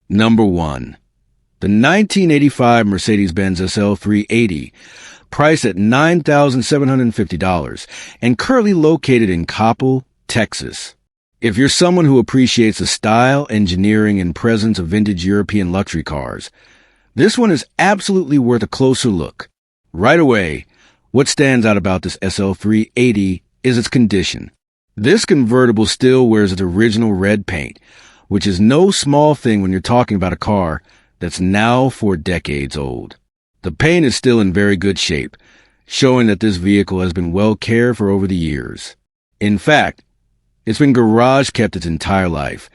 Number 1. The 1985 Mercedes-Benz SL 380, priced at $9,750 and currently located in Coppell, Texas. If you're someone who appreciates the style, engineering, and presence of vintage European luxury cars, this one is absolutely worth a closer look. Right away, what stands out about this SL 380 is its condition. This convertible still wears its original red paint, which is no small thing when you're talking about a car that's now 4 decades old. The paint is still in very good shape, showing that this vehicle has been well cared for over the years. In fact, it's been garage kept its entire life,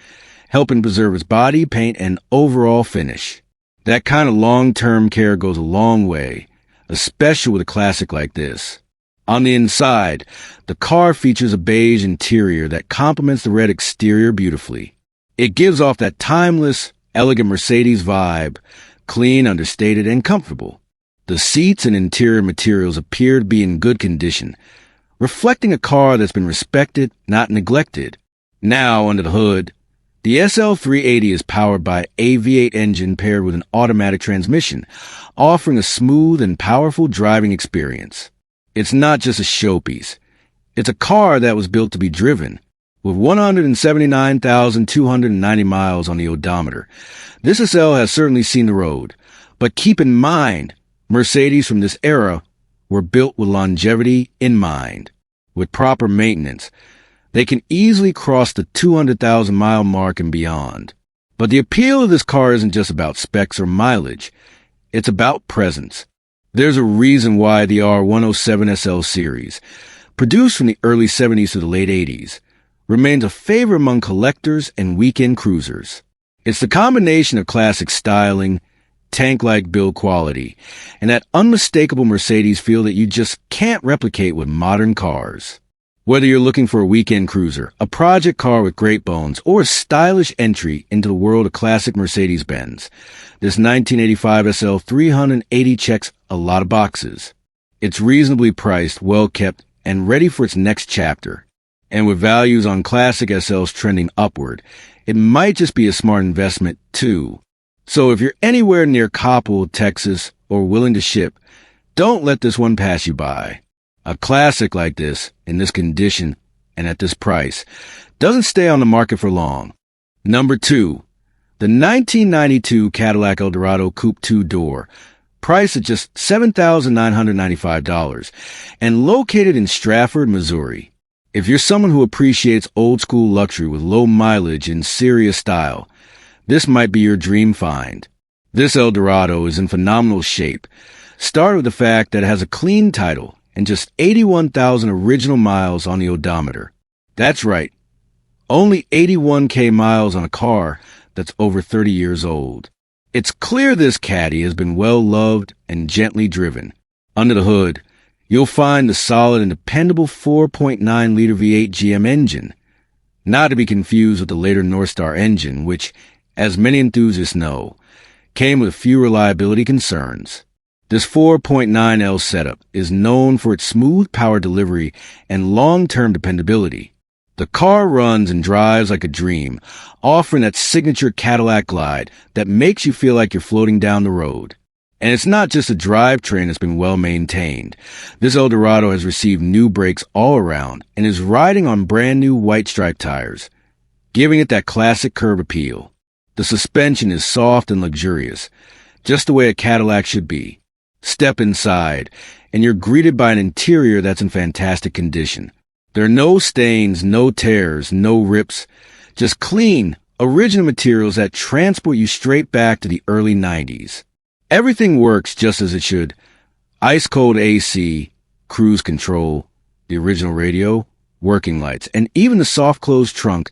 helping preserve its body, paint, and overall finish. That kind of long-term care goes a long way, especially with a classic like this. On the inside, the car features a beige interior that complements the red exterior beautifully. It gives off that timeless, elegant Mercedes vibe, clean, understated, and comfortable. The seats and interior materials appear to be in good condition, reflecting a car that's been respected, not neglected. Now, under the hood, the SL 380 is powered by a V8 engine paired with an automatic transmission, offering a smooth and powerful driving experience. It's not just a showpiece. It's a car that was built to be driven. With 179,290 miles on the odometer, this SL has certainly seen the road. But keep in mind, Mercedes from this era were built with longevity in mind. With proper maintenance, they can easily cross the 200,000-mile mark and beyond. But the appeal of this car isn't just about specs or mileage. It's about presence. There's a reason why the R107 SL series, produced from the early 70s to the late 80s, remains a favorite among collectors and weekend cruisers. It's the combination of classic styling, tank-like build quality, and that unmistakable Mercedes feel that you just can't replicate with modern cars. Whether you're looking for a weekend cruiser, a project car with great bones, or a stylish entry into the world of classic Mercedes-Benz, this 1985 SL 380 checks a lot of boxes. It's reasonably priced, well-kept, and ready for its next chapter. And with values on classic SLs trending upward, it might just be a smart investment, too. So if you're anywhere near Coppell, Texas, or willing to ship, don't let this one pass you by. A classic like this, in this condition, and at this price, doesn't stay on the market for long. Number 2. The 1992 Cadillac Eldorado Coupe 2-door, priced at just $7,995, and located in Strafford, Missouri. If you're someone who appreciates old-school luxury with low mileage and serious style, this might be your dream find. This Eldorado is in phenomenal shape, starting with the fact that it has a clean title and just 81,000 original miles on the odometer. That's right, only 81K miles on a car that's over 30 years old. It's clear this Caddy has been well loved and gently driven. Under the hood, you'll find the solid and dependable 4.9-liter V8 GM engine, not to be confused with the later Northstar engine, which, as many enthusiasts know, came with a few reliability concerns. This 4.9L setup is known for its smooth power delivery and long-term dependability. The car runs and drives like a dream, offering that signature Cadillac glide that makes you feel like you're floating down the road. And it's not just a drivetrain that's been well maintained. This Eldorado has received new brakes all around and is riding on brand new white stripe tires, giving it that classic curb appeal. The suspension is soft and luxurious, just the way a Cadillac should be. Step inside, and you're greeted by an interior that's in fantastic condition. There are no stains, no tears, no rips, just clean, original materials that transport you straight back to the early 90s. Everything works just as it should. Ice-cold AC, cruise control, the original radio, working lights, and even the soft-closed trunk,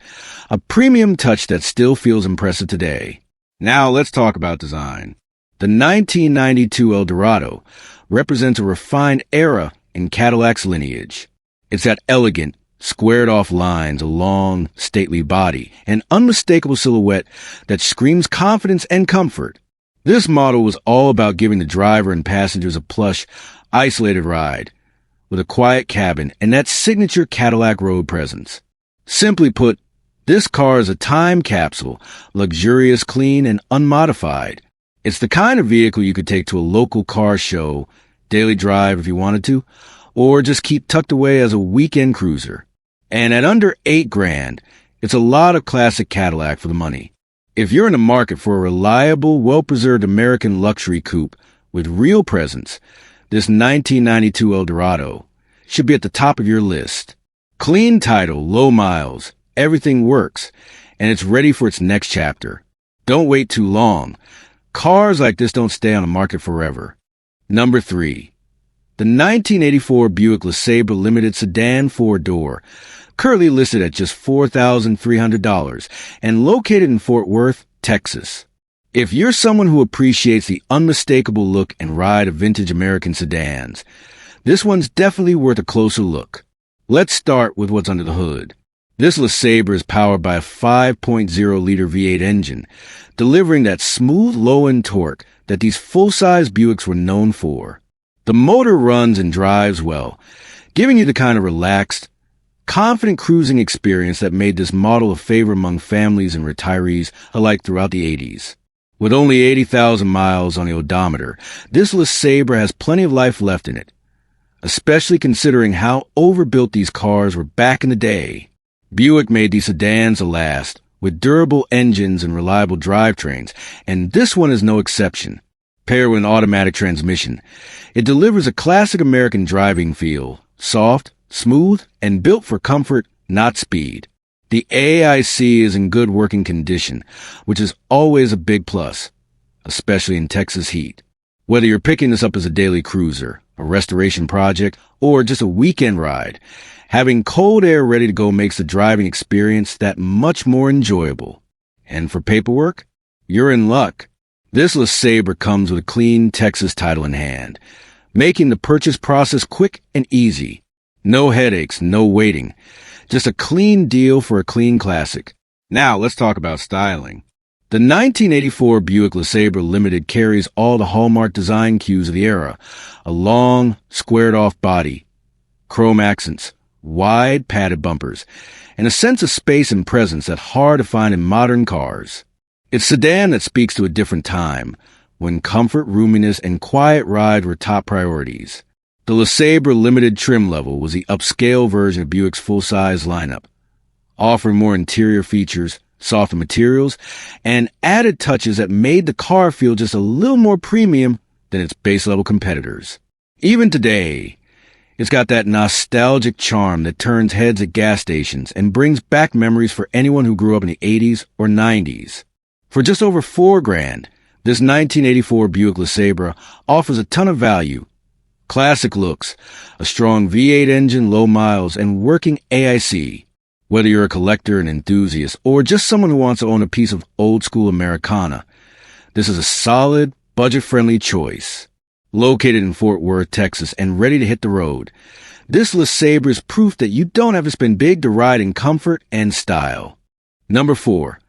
a premium touch that still feels impressive today. Now let's talk about design. The 1992 Eldorado represents a refined era in Cadillac's lineage. It's that elegant, squared-off lines, a long, stately body, an unmistakable silhouette that screams confidence and comfort. This model was all about giving the driver and passengers a plush, isolated ride, with a quiet cabin and that signature Cadillac road presence. Simply put, This car is a time capsule, luxurious, clean, and unmodified. It's the kind of vehicle you could take to a local car show, daily drive if you wanted to, or just keep tucked away as a weekend cruiser. And at under $8,000, it's a lot of classic Cadillac for the money. If you're in the market for a reliable, well-preserved American luxury coupe with real presence, this 1992 Eldorado should be at the top of your list. Clean title, low miles, everything works, and it's ready for its next chapter. Don't wait too long. Cars like this don't stay on the market forever. Number 3. The 1984 Buick LeSabre Limited Sedan 4-door, currently listed at just $4,300 and located in Fort Worth, Texas. If you're someone who appreciates the unmistakable look and ride of vintage American sedans, this one's definitely worth a closer look. Let's start with what's under the hood. This LeSabre is powered by a 5.0-liter V8 engine, delivering that smooth low-end torque that these full-size Buicks were known for. The motor runs and drives well, giving you the kind of relaxed, confident cruising experience that made this model a favorite among families and retirees alike throughout the 80s. With only 80,000 miles on the odometer, this LeSabre has plenty of life left in it, especially considering how overbuilt these cars were back in the day. Buick made these sedans to last, with durable engines and reliable drivetrains, and this one is no exception. Paired with an automatic transmission, it delivers a classic American driving feel, soft, smooth, and built for comfort, not speed. The AIC is in good working condition, which is always a big plus, especially in Texas heat. Whether you're picking this up as a daily cruiser, a restoration project, or just a weekend ride, having cold air ready to go makes the driving experience that much more enjoyable. And for paperwork, you're in luck. This LeSabre comes with a clean Texas title in hand, making the purchase process quick and easy. No headaches, no waiting. Just a clean deal for a clean classic. Now let's talk about styling. The 1984 Buick LeSabre Limited carries all the hallmark design cues of the era. A long, squared-off body, chrome accents, wide padded bumpers, and a sense of space and presence that's hard to find in modern cars. It's a sedan that speaks to a different time, when comfort, roominess, and quiet ride were top priorities. The LeSabre Limited trim level was the upscale version of Buick's full-size lineup, offering more interior features, softer materials, and added touches that made the car feel just a little more premium than its base-level competitors. Even today, it's got that nostalgic charm that turns heads at gas stations and brings back memories for anyone who grew up in the 80s or 90s. For just over $4,000, this 1984 Buick LeSabre offers a ton of value. Classic looks, a strong V8 engine, low miles, and working AIC. Whether you're a collector, an enthusiast, or just someone who wants to own a piece of old-school Americana, this is a solid, budget-friendly choice. Located in Fort Worth, Texas, and ready to hit the road, this LeSabre is proof that you don't have to spend big to ride in comfort and style. Number 4.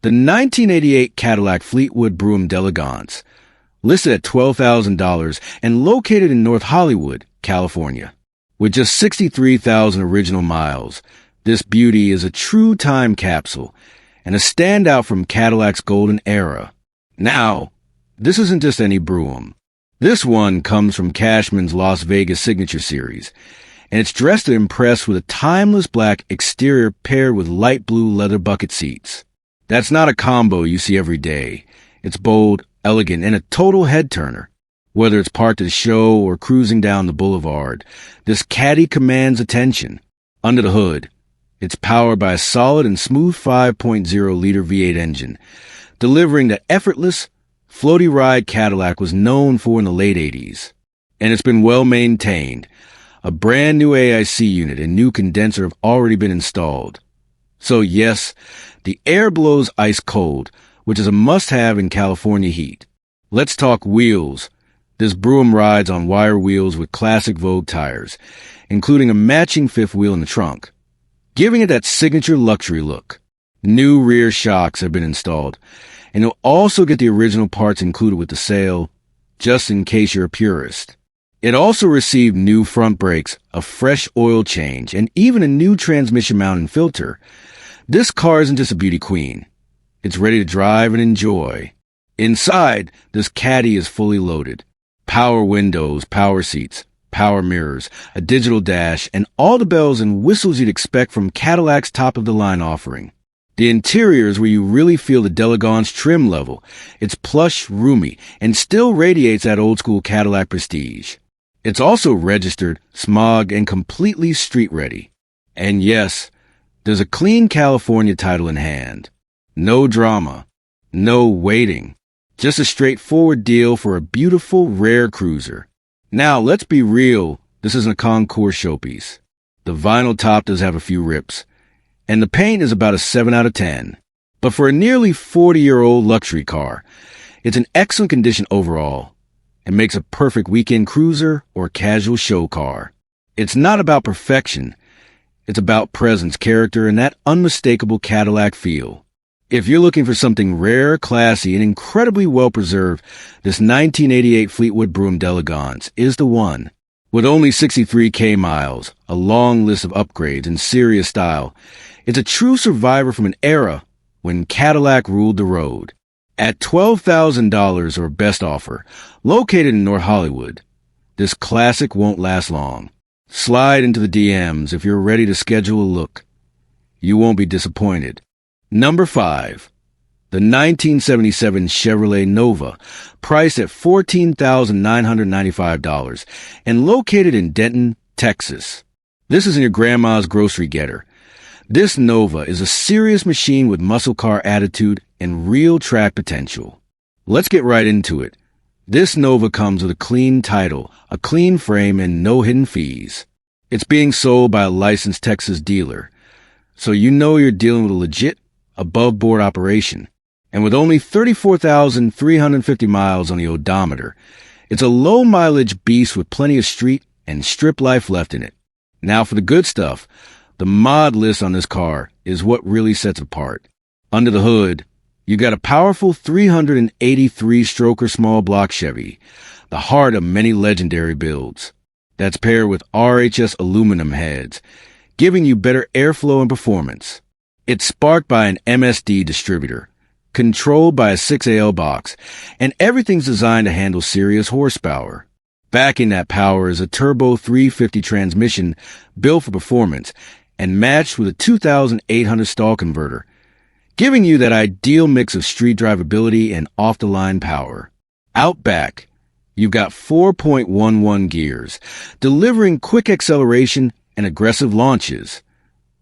The 1988 Cadillac Fleetwood Brougham D'Elegance, listed at $12,000 and located in North Hollywood, California. With just 63,000 original miles, this beauty is a true time capsule and a standout from Cadillac's golden era. Now, this isn't just any Brougham. This one comes from Cashman's Las Vegas Signature Series, and it's dressed to impress with a timeless black exterior paired with light blue leather bucket seats. That's not a combo you see every day. It's bold, elegant, and a total head-turner. Whether it's parked at a show or cruising down the boulevard, this Caddy commands attention. Under the hood, it's powered by a solid and smooth 5.0-liter V8 engine, delivering the effortless, floaty ride Cadillac was known for in the late 80s. And it's been well maintained. A brand new AIC unit and new condenser have already been installed. So yes, the air blows ice cold, which is a must-have in California heat. Let's talk wheels. This Brougham rides on wire wheels with classic Vogue tires, including a matching fifth wheel in the trunk, giving it that signature luxury look. New rear shocks have been installed, and you'll also get the original parts included with the sale, just in case you're a purist. It also received new front brakes, a fresh oil change, and even a new transmission mount and filter. This car isn't just a beauty queen. It's ready to drive and enjoy. Inside, this Caddy is fully loaded. Power windows, power seats, power mirrors, a digital dash, and all the bells and whistles you'd expect from Cadillac's top-of-the-line offering. The interior is where you really feel the D'Elegance trim level. It's plush, roomy, and still radiates that old-school Cadillac prestige. It's also registered, smogged, and completely street-ready. And yes, there's a clean California title in hand. No drama. No waiting. Just a straightforward deal for a beautiful, rare cruiser. Now, let's be real, this isn't a Concours showpiece. The vinyl top does have a few rips, and the paint is about a 7 out of 10. But for a nearly 40-year-old luxury car, it's in excellent condition overall, and makes a perfect weekend cruiser or casual show car. It's not about perfection, it's about presence, character, and that unmistakable Cadillac feel. If you're looking for something rare, classy, and incredibly well-preserved, this 1988 Fleetwood Brougham D'Elegance is the one. With only 63K miles, a long list of upgrades, and serious style, it's a true survivor from an era when Cadillac ruled the road. At $12,000 or best offer, located in North Hollywood, this classic won't last long. Slide into the DMs if you're ready to schedule a look. You won't be disappointed. Number 5. The 1977 Chevrolet Nova, priced at $14,995 and located in Denton, Texas. This isn't your grandma's grocery getter. This Nova is a serious machine with muscle car attitude and real track potential. Let's get right into it. This Nova comes with a clean title, a clean frame, and no hidden fees. It's being sold by a licensed Texas dealer, so you know you're dealing with a legit, above-board operation. And with only 34,350 miles on the odometer, it's a low-mileage beast with plenty of street and strip life left in it. Now for the good stuff, the mod list on this car is what really sets it apart. Under the hood, you got a powerful 383-stroker small block Chevy, the heart of many legendary builds. That's paired with RHS aluminum heads, giving you better airflow and performance. It's sparked by an MSD distributor, controlled by a 6AL box, and everything's designed to handle serious horsepower. Backing that power is a turbo 350 transmission built for performance and matched with a 2,800 stall converter, giving you that ideal mix of street drivability and off-the-line power. Out back, you've got 4.11 gears, delivering quick acceleration and aggressive launches,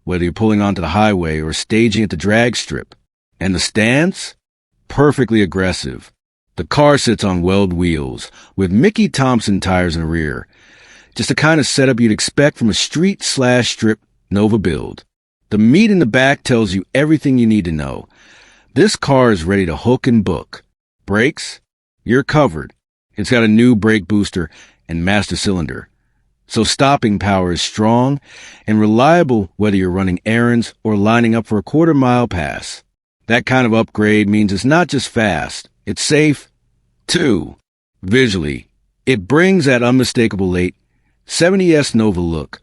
whether you're pulling onto the highway or staging at the drag strip. And the stance? Perfectly aggressive. The car sits on weld wheels, with Mickey Thompson tires in the rear. Just the kind of setup you'd expect from a street/strip Nova build. The meat in the back tells you everything you need to know. This car is ready to hook and book. Brakes? You're covered. It's got a new brake booster and master cylinder, so stopping power is strong and reliable whether you're running errands or lining up for a quarter-mile pass. That kind of upgrade means it's not just fast, it's safe, too. Visually, it brings that unmistakable late 70s Nova look,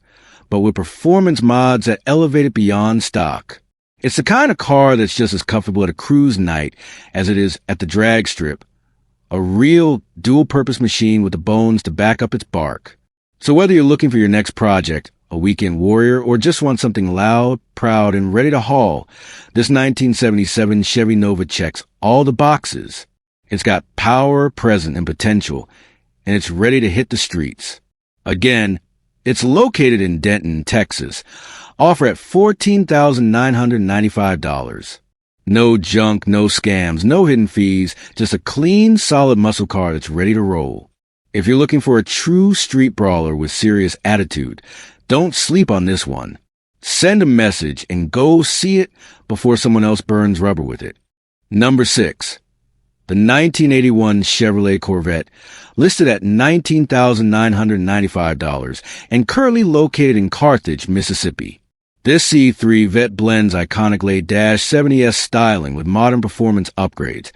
but with performance mods that elevate it beyond stock. It's the kind of car that's just as comfortable at a cruise night as it is at the drag strip. A real dual-purpose machine with the bones to back up its bark. So whether you're looking for your next project, a weekend warrior, or just want something loud, proud, and ready to haul, this 1977 Chevy Nova checks all the boxes. It's got power, presence, and potential, and it's ready to hit the streets. Again, it's located in Denton, Texas. Offer at $14,995. No junk, no scams, no hidden fees, just a clean, solid muscle car that's ready to roll. If you're looking for a true street brawler with serious attitude, don't sleep on this one. Send a message and go see it before someone else burns rubber with it. Number 6. The 1981 Chevrolet Corvette, listed at $19,995 and currently located in Carthage, Mississippi. This C3 Vet blends iconic late dash 70s styling with modern performance upgrades,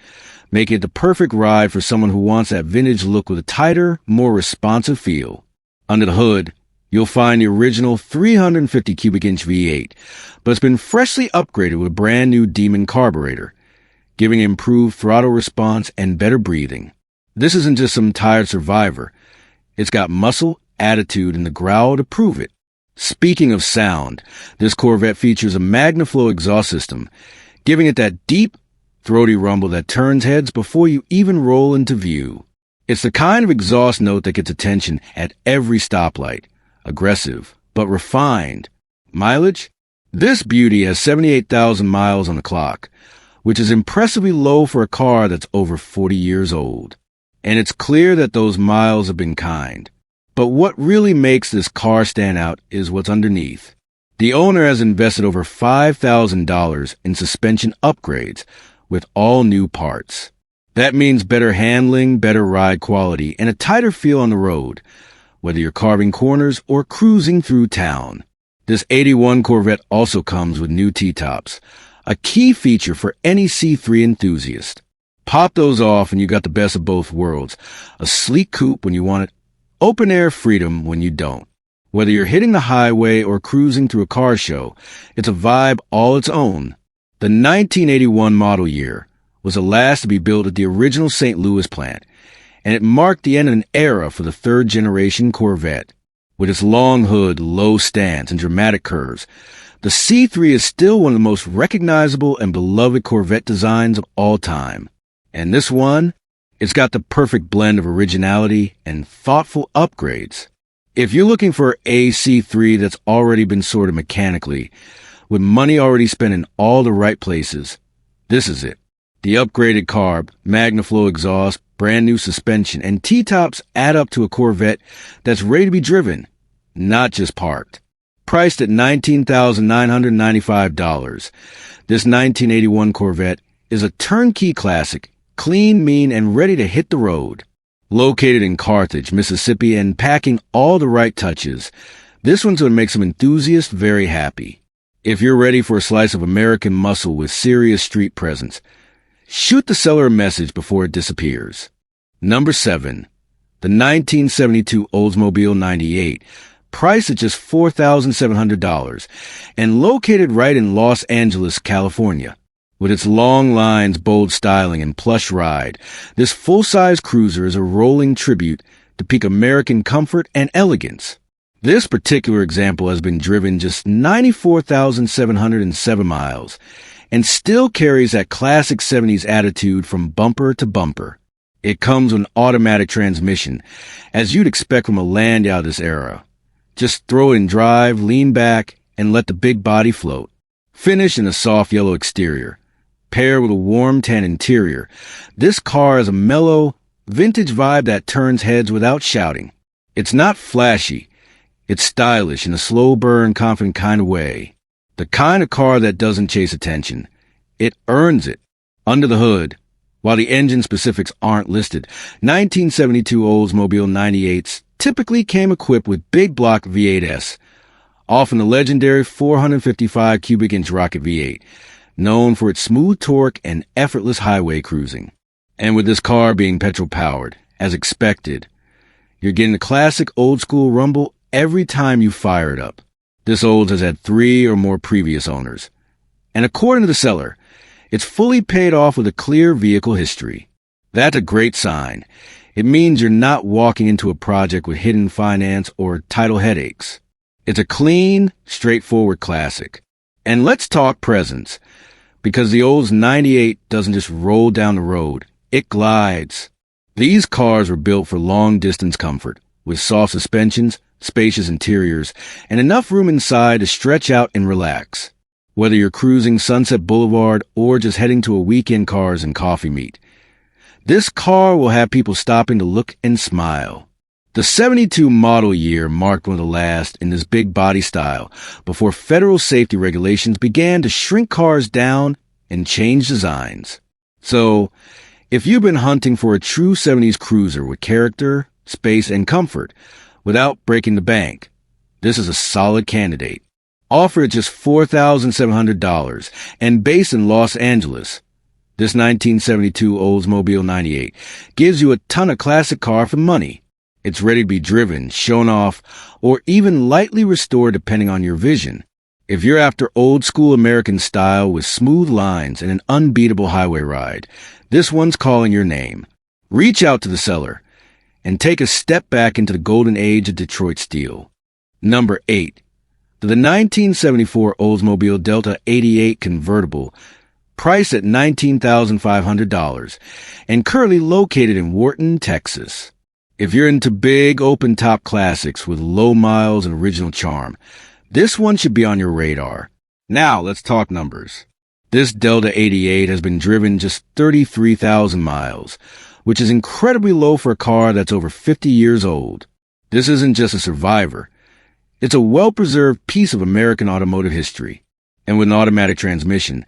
making it the perfect ride for someone who wants that vintage look with a tighter, more responsive feel. Under the hood, You'll find the original 350 cubic inch V8, but it's been freshly upgraded with a brand new Demon carburetor, giving improved throttle response and better breathing. This isn't just some tired survivor. It's got muscle, attitude, and the growl to prove it. Speaking of sound, this Corvette features a MagnaFlow exhaust system, giving it that deep, throaty rumble that turns heads before you even roll into view. It's the kind of exhaust note that gets attention at every stoplight. Aggressive, but refined. Mileage? This beauty has 78,000 miles on the clock, which is impressively low for a car that's over 40 years old. And it's clear that those miles have been kind. But what really makes this car stand out is what's underneath. The owner has invested over $5,000 in suspension upgrades with all new parts. That means better handling, better ride quality, and a tighter feel on the road, whether you're carving corners or cruising through town. This 81 Corvette also comes with new T-tops, a key feature for any C3 enthusiast. Pop those off and you got the best of both worlds. A sleek coupe when you want it, open-air freedom when you don't. Whether you're hitting the highway or cruising through a car show, it's a vibe all its own. The 1981 model year was the last to be built at the original St. Louis plant, and it marked the end of an era for the third-generation Corvette. With its long hood, low stance, and dramatic curves, the C3 is still one of the most recognizable and beloved Corvette designs of all time. And this one, it's got the perfect blend of originality and thoughtful upgrades. If you're looking for a C3 that's already been sorted mechanically, with money already spent in all the right places, this is it. The upgraded carb, MagnaFlow exhaust, brand new suspension, and T-tops add up to a Corvette that's ready to be driven, not just parked. Priced at $19,995, this 1981 Corvette is a turnkey classic, clean, mean, and ready to hit the road. Located in Carthage, Mississippi, and packing all the right touches, this one's going to make some enthusiasts very happy. If you're ready for a slice of American muscle with serious street presence, shoot the seller a message before it disappears. Number 7. The 1972 Oldsmobile 98, priced at just $4,700, and located right in Los Angeles, California. With its long lines, bold styling, and plush ride, this full-size cruiser is a rolling tribute to peak American comfort and elegance. This particular example has been driven just 94,707 miles, and still carries that classic 70s attitude from bumper to bumper. It comes with an automatic transmission, as you'd expect from a Landau of this era. Just throw it in drive, lean back, and let the big body float. Finished in a soft yellow exterior, paired with a warm tan interior, this car has a mellow, vintage vibe that turns heads without shouting. It's not flashy. It's stylish in a slow burn, confident kind of way. The kind of car that doesn't chase attention. It earns it. Under the hood, while the engine specifics aren't listed, 1972 Oldsmobile 98s typically came equipped with big block V8s, often the legendary 455 cubic inch rocket V8, known for its smooth torque and effortless highway cruising. And with this car being petrol-powered, as expected, you're getting the classic old-school rumble every time you fire it up. This Olds has had 3 or more previous owners. And according to the seller, it's fully paid off with a clear vehicle history. That's a great sign. It means you're not walking into a project with hidden finance or title headaches. It's a clean, straightforward classic. And let's talk presence, because the Olds 98 doesn't just roll down the road, it glides. These cars were built for long-distance comfort, with soft suspensions, spacious interiors, and enough room inside to stretch out and relax. Whether you're cruising Sunset Boulevard or just heading to a weekend cars and coffee meet, this car will have people stopping to look and smile. The 72 model year marked one of the last in this big body style before federal safety regulations began to shrink cars down and change designs. So, if you've been hunting for a true 70s cruiser with character, space, and comfort without breaking the bank, this is a solid candidate. Offered at just $4,700 and based in Los Angeles, this 1972 Oldsmobile 98 gives you a ton of classic car for money. It's ready to be driven, shown off, or even lightly restored depending on your vision. If you're after old-school American style with smooth lines and an unbeatable highway ride, this one's calling your name. Reach out to the seller and take a step back into the golden age of Detroit steel. Number 8. The 1974 Oldsmobile Delta 88 convertible, priced at $19,500, and currently located in Wharton, Texas. If you're into big, open-top classics with low miles and original charm, this one should be on your radar. Now, let's talk numbers. This Delta 88 has been driven just 33,000 miles, which is incredibly low for a car that's over 50 years old. This isn't just a survivor. It's a well-preserved piece of American automotive history. And with an automatic transmission,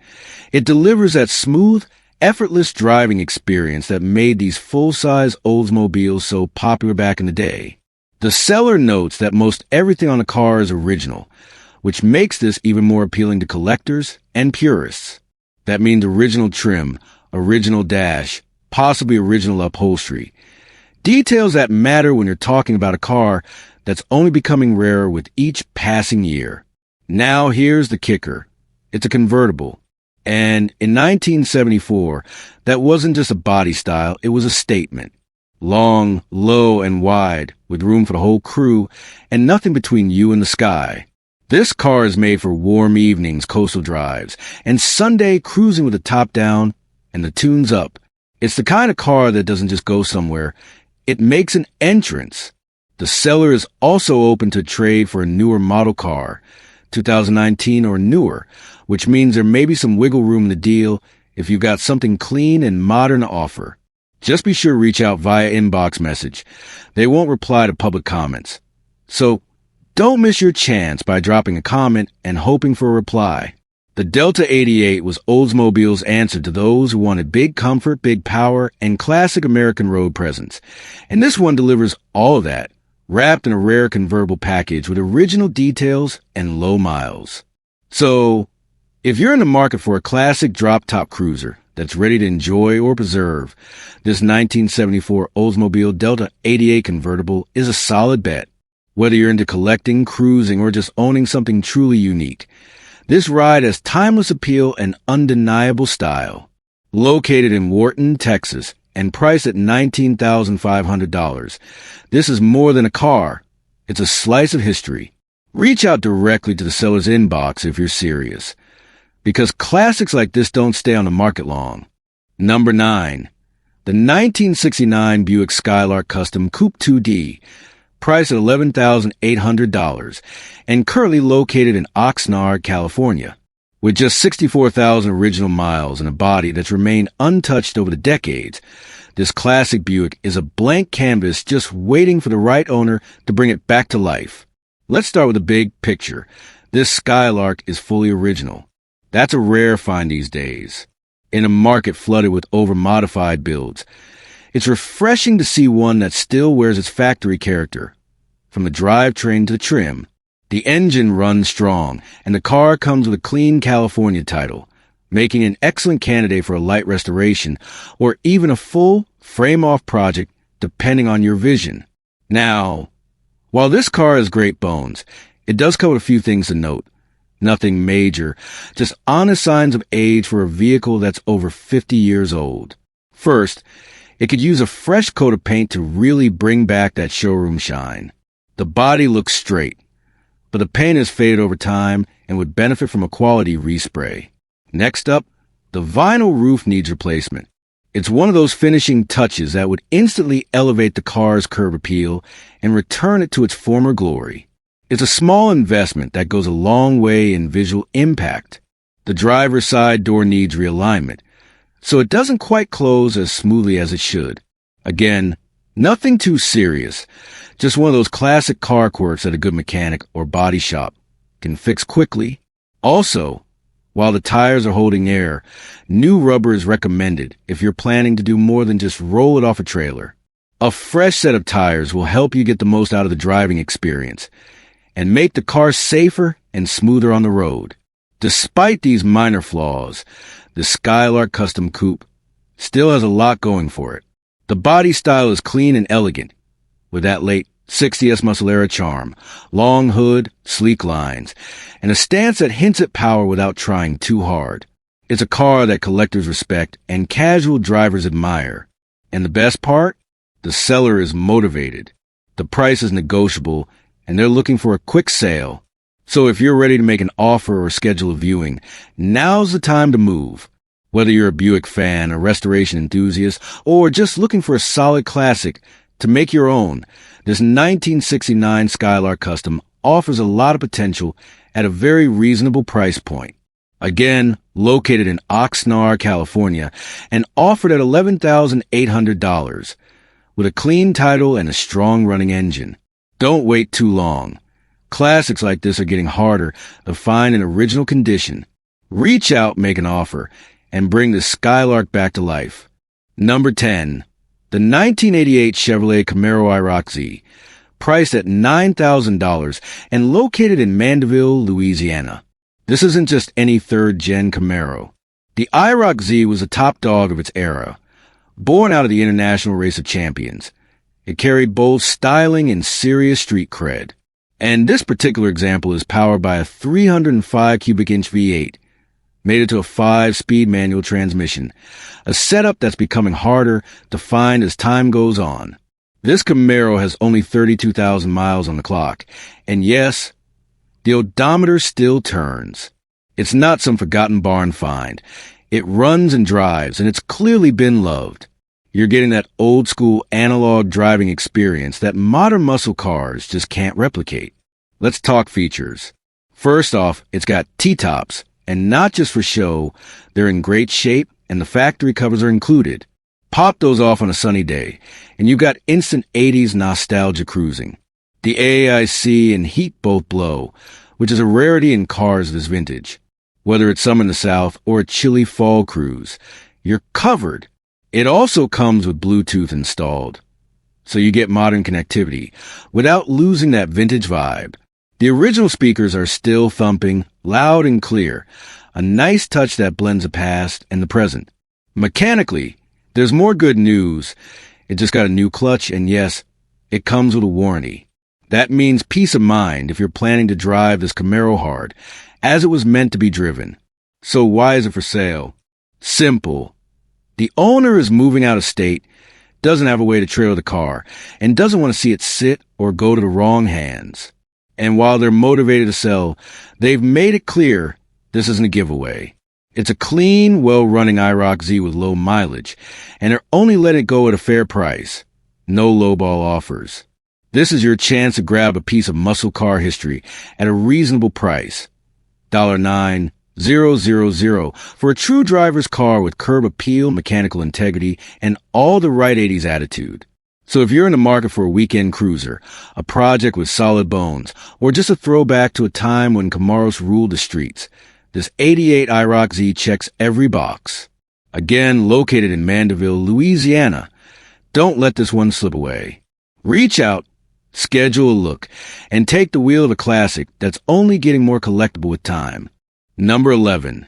it delivers that smooth, effortless driving experience that made these full-size Oldsmobiles so popular back in the day. The seller notes that most everything on the car is original, which makes this even more appealing to collectors and purists. That means original trim, original dash, possibly original upholstery. Details that matter when you're talking about a car that's only becoming rarer with each passing year. Now here's the kicker. It's a convertible. And in 1974, that wasn't just a body style, it was a statement. Long, low, and wide, with room for the whole crew, and nothing between you and the sky. This car is made for warm evenings, coastal drives, and Sunday cruising with the top down and the tunes up. It's the kind of car that doesn't just go somewhere, it makes an entrance. The seller is also open to trade for a newer model car, 2019 or newer, which means there may be some wiggle room in the deal if you've got something clean and modern to offer. Just be sure to reach out via inbox message. They won't reply to public comments. So don't miss your chance by dropping a comment and hoping for a reply. The Delta 88 was Oldsmobile's answer to those who wanted big comfort, big power, and classic American road presence. And this one delivers all of that, wrapped in a rare convertible package with original details and low miles. So, if you're in the market for a classic drop-top cruiser that's ready to enjoy or preserve, this 1974 Oldsmobile Delta 88 convertible is a solid bet. Whether you're into collecting, cruising, or just owning something truly unique, this ride has timeless appeal and undeniable style. Located in Wharton, Texas, and priced at $19,500, this is more than a car. It's a slice of history. Reach out directly to the seller's inbox if you're serious, because classics like this don't stay on the market long. Number 9. The 1969 Buick Skylark Custom Coupe 2D, priced at $11,800, and currently located in Oxnard, California. With just 64,000 original miles and a body that's remained untouched over the decades, this classic Buick is a blank canvas just waiting for the right owner to bring it back to life. Let's start with the big picture. This Skylark is fully original. That's a rare find these days. In a market flooded with over-modified builds, it's refreshing to see one that still wears its factory character. From the drivetrain to the trim, the engine runs strong, and the car comes with a clean California title, making an excellent candidate for a light restoration or even a full frame-off project depending on your vision. Now, while this car has great bones, it does come with a few things to note. Nothing major, just honest signs of age for a vehicle that's over 50 years old. First, it could use a fresh coat of paint to really bring back that showroom shine. The body looks straight, but the paint has faded over time and would benefit from a quality respray. Next up, the vinyl roof needs replacement. It's one of those finishing touches that would instantly elevate the car's curb appeal and return it to its former glory. It's a small investment that goes a long way in visual impact. The driver's side door needs realignment, so it doesn't quite close as smoothly as it should. Again, nothing too serious, just one of those classic car quirks that a good mechanic or body shop can fix quickly. Also, while the tires are holding air, new rubber is recommended if you're planning to do more than just roll it off a trailer. A fresh set of tires will help you get the most out of the driving experience and make the car safer and smoother on the road. Despite these minor flaws, the Skylark Custom Coupe still has a lot going for it. The body style is clean and elegant, with that late 60s muscle era charm, long hood, sleek lines, and a stance that hints at power without trying too hard. It's a car that collectors respect and casual drivers admire. And the best part? The seller is motivated. The price is negotiable, and they're looking for a quick sale. So if you're ready to make an offer or schedule a viewing, now's the time to move. Whether you're a Buick fan, a restoration enthusiast, or just looking for a solid classic to make your own, this 1969 Skylark Custom offers a lot of potential at a very reasonable price point. Again, located in Oxnard, California, and offered at $11,800, with a clean title and a strong running engine. Don't wait too long. Classics like this are getting harder to find in original condition. Reach out, make an offer, and bring the Skylark back to life. Number 10. The 1988 Chevrolet Camaro IROC Z, priced at $9,000 and located in Mandeville, Louisiana. This isn't just any third-gen Camaro. The IROC Z was a top dog of its era, born out of the International Race of Champions. It carried both styling and serious street cred. And this particular example is powered by a 305 cubic inch V8, made it to a 5-speed manual transmission, a setup that's becoming harder to find as time goes on. This Camaro has only 32,000 miles on the clock, and yes, the odometer still turns. It's not some forgotten barn find. It runs and drives, and it's clearly been loved. You're getting that old-school analog driving experience that modern muscle cars just can't replicate. Let's talk features. First off, it's got T-tops, and not just for show. They're in great shape, and the factory covers are included. Pop those off on a sunny day, and you've got instant 80s nostalgia cruising. The AAIC and heat both blow, which is a rarity in cars this vintage. Whether it's summer in the South or a chilly fall cruise, you're covered. It also comes with Bluetooth installed, so you get modern connectivity without losing that vintage vibe. The original speakers are still thumping, loud and clear, a nice touch that blends the past and the present. Mechanically, there's more good news. It just got a new clutch, and yes, it comes with a warranty. That means peace of mind if you're planning to drive this Camaro hard, as it was meant to be driven. So why is it for sale? Simple. The owner is moving out of state, doesn't have a way to trailer the car, and doesn't want to see it sit or go to the wrong hands. And while they're motivated to sell, they've made it clear this isn't a giveaway. It's a clean, well-running IROC Z with low mileage, and they're only letting it go at a fair price. No lowball offers. This is your chance to grab a piece of muscle car history at a reasonable price. $9,000 for a true driver's car with curb appeal, mechanical integrity, and all the right 80s attitude. So if you're in the market for a weekend cruiser, a project with solid bones, or just a throwback to a time when Camaros ruled the streets, this 88 IROC Z checks every box. Again, located in Mandeville, Louisiana. Don't let this one slip away. Reach out, schedule a look, and take the wheel of a classic that's only getting more collectible with time. Number 11.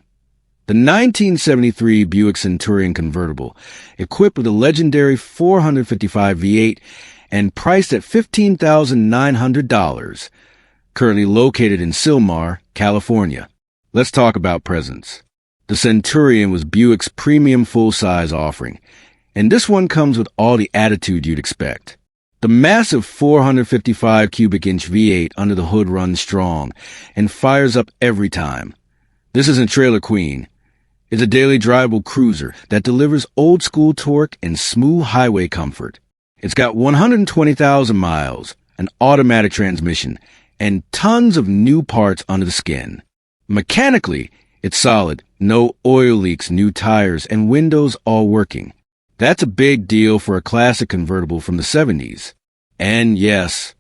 The 1973 Buick Centurion convertible, equipped with a legendary 455 V8 and priced at $15,900, currently located in Sylmar, California. Let's talk about presence. The Centurion was Buick's premium full-size offering, and this one comes with all the attitude you'd expect. The massive 455 cubic inch V8 under the hood runs strong and fires up every time. This isn't Trailer Queen. It's a daily drivable cruiser that delivers old-school torque and smooth highway comfort. It's got 120,000 miles, an automatic transmission, and tons of new parts under the skin. Mechanically, it's solid, no oil leaks, new tires, and windows all working. That's a big deal for a classic convertible from the 70s. And yes,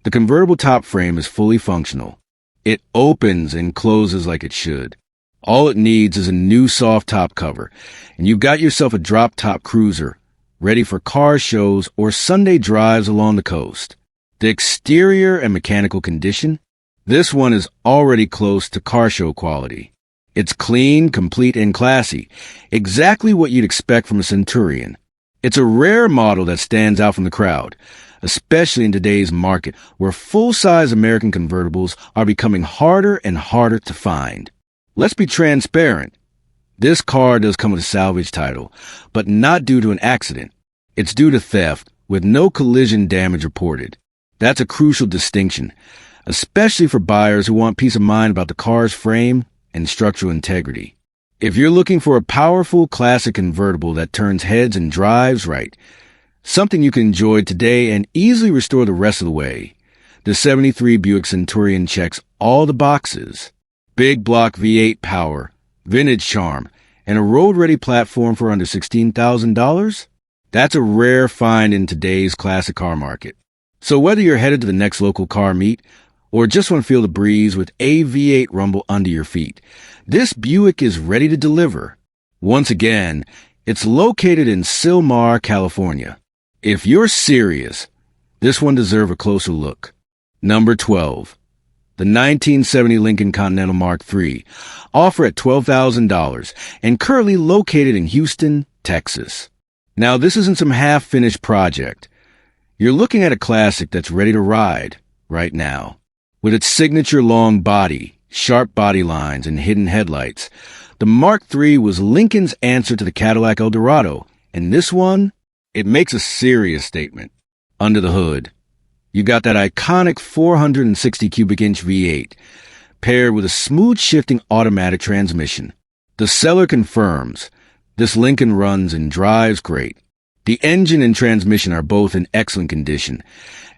the convertible top frame is fully functional. It opens and closes like it should. All it needs is a new soft top cover, and you've got yourself a drop-top cruiser, ready for car shows or Sunday drives along the coast. The exterior and mechanical condition? This one is already close to car show quality. It's clean, complete, and classy, exactly what you'd expect from a Centurion. It's a rare model that stands out from the crowd, especially in today's market where full-size American convertibles are becoming harder and harder to find. Let's be transparent. This car does come with a salvage title, but not due to an accident. It's due to theft, with no collision damage reported. That's a crucial distinction, especially for buyers who want peace of mind about the car's frame and structural integrity. If you're looking for a powerful classic convertible that turns heads and drives right, something you can enjoy today and easily restore the rest of the way, the 73 Buick Centurion checks all the boxes. Big block V8 power, vintage charm, and a road-ready platform for under $16,000? That's a rare find in today's classic car market. So whether you're headed to the next local car meet or just want to feel the breeze with a V8 rumble under your feet, this Buick is ready to deliver. Once again, it's located in Sylmar, California. If you're serious, this one deserves a closer look. Number 12. The 1970 Lincoln Continental Mark III, offered at $12,000 and currently located in Houston, Texas. Now, this isn't some half-finished project. You're looking at a classic that's ready to ride right now. With its signature long body, sharp body lines, and hidden headlights, the Mark III was Lincoln's answer to the Cadillac Eldorado, and this one, it makes a serious statement. Under the hood, you got that iconic 460 cubic inch V8, paired with a smooth shifting automatic transmission. The seller confirms this Lincoln runs and drives great. The engine and transmission are both in excellent condition,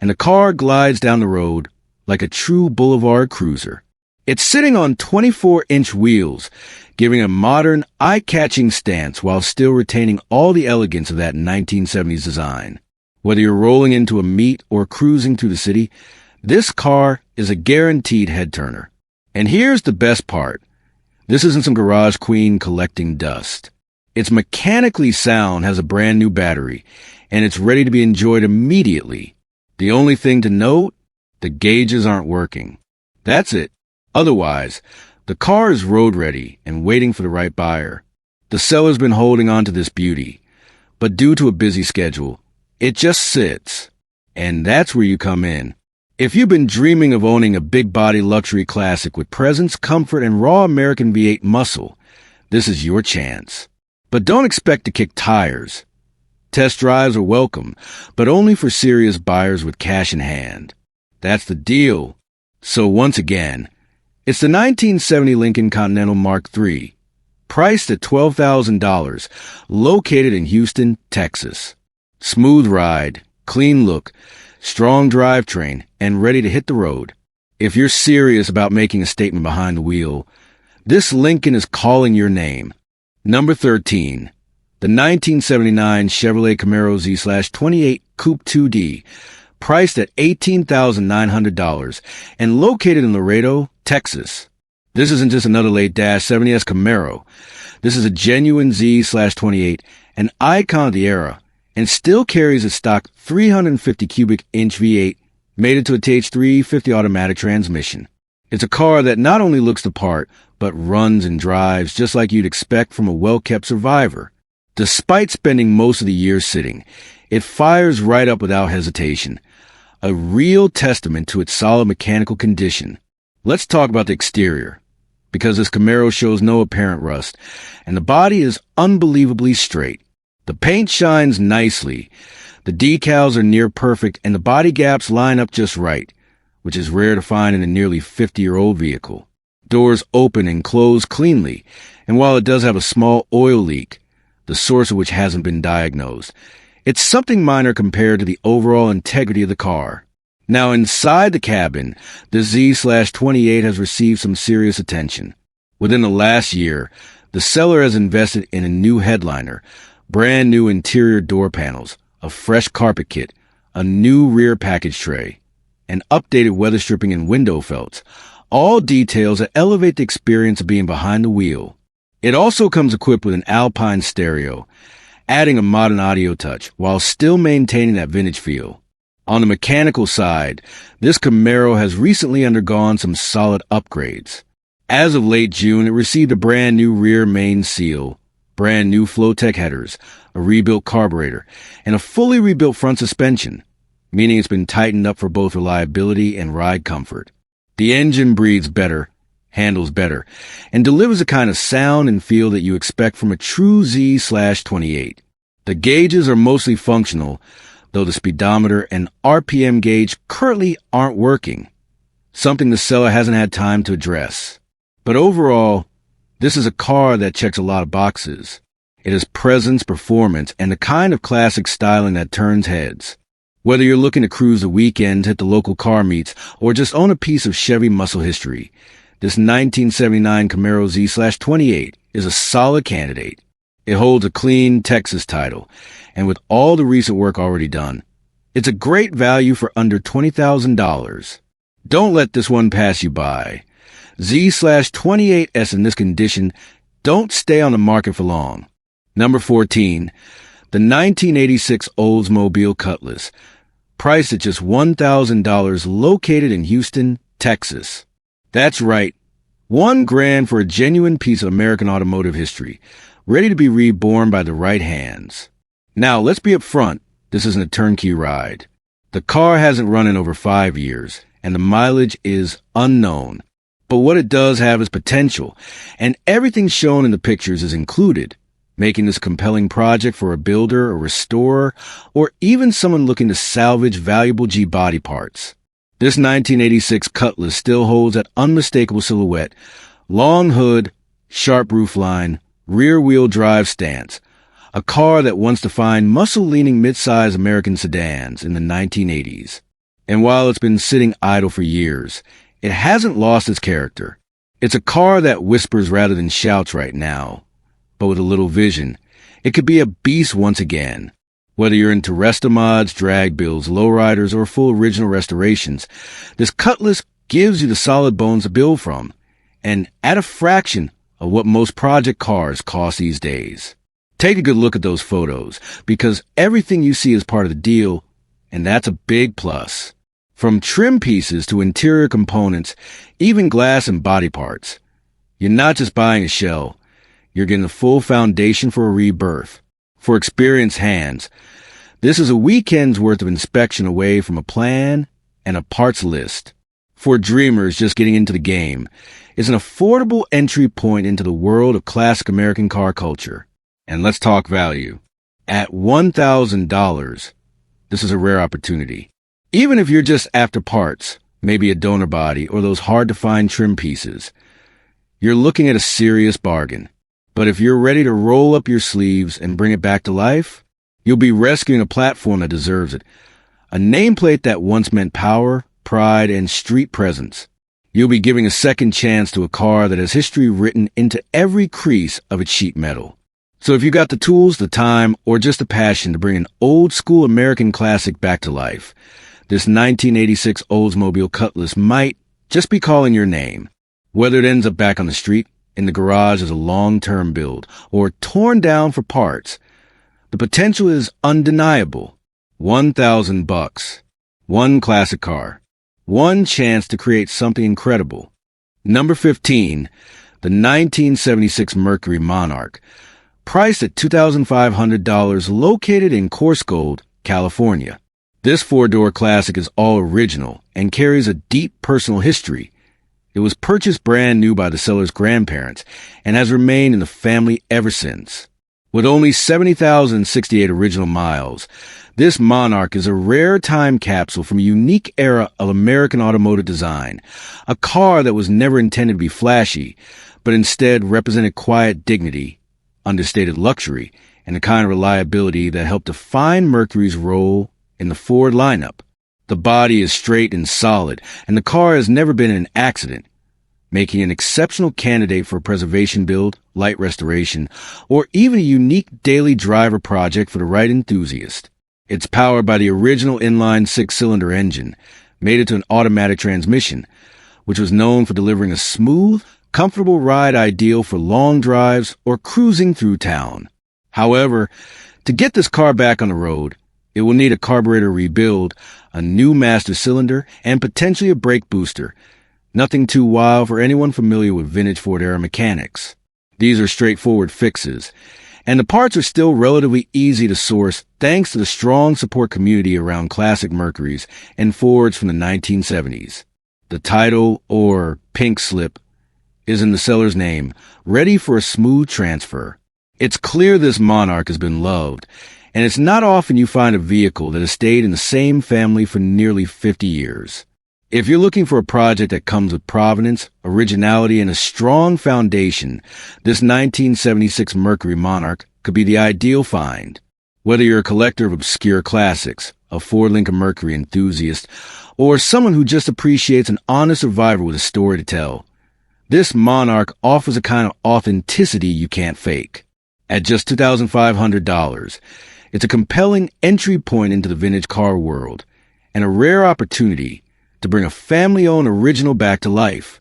and the car glides down the road like a true boulevard cruiser. It's sitting on 24-inch wheels, giving a modern, eye-catching stance while still retaining all the elegance of that 1970s design. Whether you're rolling into a meet or cruising through the city, this car is a guaranteed head-turner. And here's the best part. This isn't some garage queen collecting dust. It's mechanically sound, has a brand new battery, and it's ready to be enjoyed immediately. The only thing to note, the gauges aren't working. That's it. Otherwise, the car is road ready and waiting for the right buyer. The seller's been holding on to this beauty, but due to a busy schedule, it just sits. And that's where you come in. If you've been dreaming of owning a big body luxury classic with presence, comfort, and raw American V8 muscle, this is your chance. But don't expect to kick tires. Test drives are welcome, but only for serious buyers with cash in hand. That's the deal. So once again, it's the 1970 Lincoln Continental Mark III, priced at $12,000, located in Houston, Texas. Smooth ride, clean look, strong drivetrain, and ready to hit the road. If you're serious about making a statement behind the wheel, this Lincoln is calling your name. Number 13. The 1979 Chevrolet Camaro Z/28 Coupe 2D, priced at $18,900 and located in Laredo, Texas. This isn't just another late -70S Camaro. This is a genuine Z/28, an icon of the era, and still carries a stock 350 cubic inch V8 mated to a TH350 automatic transmission. It's a car that not only looks the part, but runs and drives just like you'd expect from a well-kept survivor. Despite spending most of the year sitting, it fires right up without hesitation, a real testament to its solid mechanical condition. Let's talk about the exterior, because this Camaro shows no apparent rust, and the body is unbelievably straight. The paint shines nicely, the decals are near perfect, and the body gaps line up just right, which is rare to find in a nearly 50-year-old vehicle. Doors open and close cleanly, and while it does have a small oil leak, the source of which hasn't been diagnosed, it's something minor compared to the overall integrity of the car. Now inside the cabin, the Z/28 has received some serious attention. Within the last year, the seller has invested in a new headliner, brand new interior door panels, a fresh carpet kit, a new rear package tray, and updated weather stripping and window felts, all details that elevate the experience of being behind the wheel. It also comes equipped with an Alpine stereo, adding a modern audio touch while still maintaining that vintage feel. On the mechanical side, this Camaro has recently undergone some solid upgrades. As of late June, it received a brand new rear main seal, brand new Flowtech headers, a rebuilt carburetor, and a fully rebuilt front suspension. meaning it's been tightened up for both reliability and ride comfort. The engine breathes better, handles better, and delivers the kind of sound and feel that you expect from a true Z/28. The gauges are mostly functional, though the speedometer and RPM gauge currently aren't working, something the seller hasn't had time to address. But overall, this is a car that checks a lot of boxes. It has presence, performance, and the kind of classic styling that turns heads. Whether you're looking to cruise the weekend, hit the local car meets, or just own a piece of Chevy muscle history, this 1979 Camaro Z/28 is a solid candidate. It holds a clean Texas title, and with all the recent work already done, it's a great value for under $20,000. Don't let this one pass you by. Z/28s in this condition don't stay on the market for long. Number 14, the 1986 Oldsmobile Cutlass, priced at just $1,000, located in Houston, Texas. That's right, $1,000 for a genuine piece of American automotive history, ready to be reborn by the right hands. Now, let's be upfront, this isn't a turnkey ride. The car hasn't run in over 5 years, and the mileage is unknown. But what it does have is potential, and everything shown in the pictures is included, making this a compelling project for a builder, a restorer, or even someone looking to salvage valuable G body parts. This 1986 Cutlass still holds that unmistakable silhouette, long hood, sharp roofline, rear-wheel drive stance, a car that once defined muscle-leaning mid-size American sedans in the 1980s. And while it's been sitting idle for years, it hasn't lost its character. It's a car that whispers rather than shouts right now. But with a little vision, it could be a beast once again. Whether you're into resto-mods, drag builds, lowriders, or full original restorations, this Cutlass gives you the solid bones to build from, and at a fraction of what most project cars cost these days. Take a good look at those photos, because everything you see is part of the deal, and that's a big plus. From trim pieces to interior components, even glass and body parts. You're not just buying a shell, you're getting the full foundation for a rebirth. For experienced hands, this is a weekend's worth of inspection away from a plan and a parts list. For dreamers just getting into the game, it's an affordable entry point into the world of classic American car culture. And let's talk value. At $1,000, this is a rare opportunity. Even if you're just after parts, maybe a donor body or those hard-to-find trim pieces, you're looking at a serious bargain. But if you're ready to roll up your sleeves and bring it back to life, you'll be rescuing a platform that deserves it. A nameplate that once meant power, pride, and street presence. You'll be giving a second chance to a car that has history written into every crease of its sheet metal. So if you got the tools, the time, or just the passion to bring an old-school American classic back to life, this 1986 Oldsmobile Cutlass might just be calling your name. Whether it ends up back on the street, in the garage as a long-term build, or torn down for parts, the potential is undeniable. $1,000. One classic car. One chance to create something incredible. Number 15, the 1976 Mercury Monarch, priced at $2,500, located in Coarse Gold, California. This four-door classic is all original and carries a deep personal history. It was purchased brand new by the seller's grandparents and has remained in the family ever since. With only 70,068 original miles, this Monarch is a rare time capsule from a unique era of American automotive design, a car that was never intended to be flashy, but instead represented quiet dignity, understated luxury, and the kind of reliability that helped define Mercury's role in the Ford lineup. The body is straight and solid, and the car has never been in an accident, making it an exceptional candidate for a preservation build, light restoration, or even a unique daily driver project for the right enthusiast. It's powered by the original inline six-cylinder engine, mated to an automatic transmission, which was known for delivering a smooth, comfortable ride ideal for long drives or cruising through town. However, to get this car back on the road, it will need a carburetor rebuild, a new master cylinder, and potentially a brake booster. Nothing too wild for anyone familiar with vintage Ford-era mechanics. These are straightforward fixes, And the parts are still relatively easy to source thanks to the strong support community around classic Mercurys and Fords from the 1970s. The title, or pink slip, is in the seller's name, ready for a smooth transfer. It's clear this Monarch has been loved, and it's not often you find a vehicle that has stayed in the same family for nearly 50 years. If you're looking for a project that comes with provenance, originality, and a strong foundation, this 1976 Mercury Monarch could be the ideal find. Whether you're a collector of obscure classics, a Ford Lincoln Mercury enthusiast, or someone who just appreciates an honest survivor with a story to tell, this Monarch offers a kind of authenticity you can't fake. At just $2,500, it's a compelling entry point into the vintage car world and a rare opportunity to bring a family-owned original back to life.